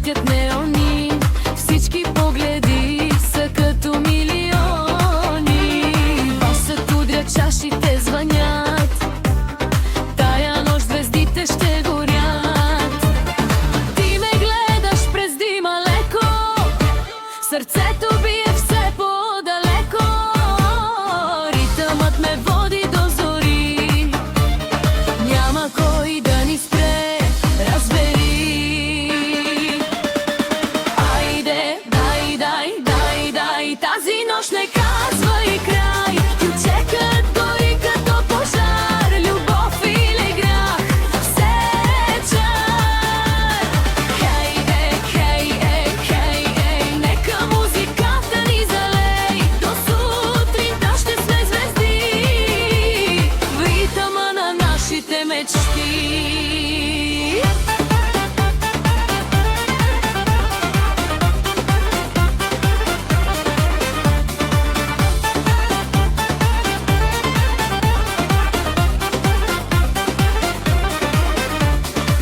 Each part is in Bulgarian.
светят неони, всички погледи са като милиони. Басът удря, чашите звънят, тая нощ звездите ще горят. Ти ме гледаш през дима леко, сърцето бие все по-далеко. Ритъмът ме води до зори, няма кой да ни спре, разбери. Айде, дай, тази нощ не казва и край. Ключекът гори като пожар, любов или грях, все чар. Хей, нека музиката ни залей, до сутринта ще сме звезди, в ритъма на нашите мечти.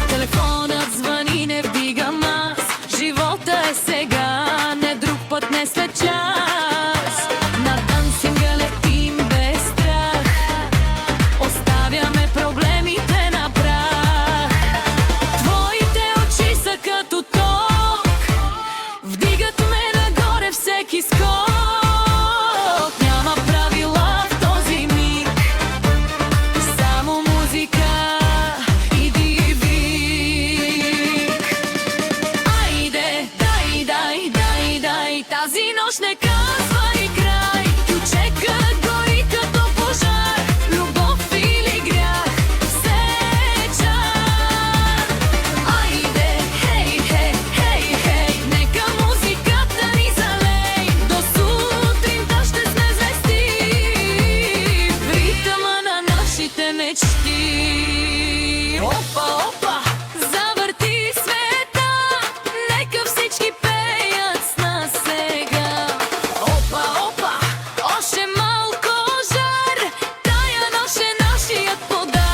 Телефонът звъни, не вдигам аз. Живота е сега, не друг път, не след час. На дансинга летим без страх, оставяме проблемите на прах. Твоите очи са като ток, вдигат ме нагоре всеки скок. Няма правила в този миг, само музика и дивик. Айде, дай, тази нощ не казва и край. Ключекът гори като пожар, любов или грях, все чар. Айде, хей, нека музиката ни залей, до сутринта ще сме звезди, в ритъма на нашите мечти. Опа, завърти света, нека всички пеят с нас сега. Опа, още малко жар, тая нощ е нашият подарък.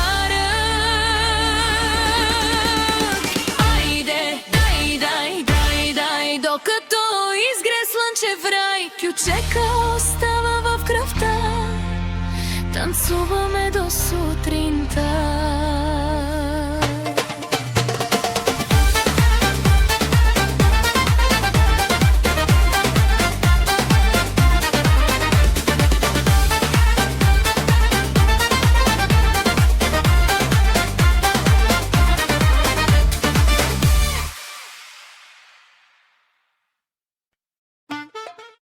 Айде, дай, докато изгре слънчев рай. Ключека остава в кръвта, танцуваме до сутринта.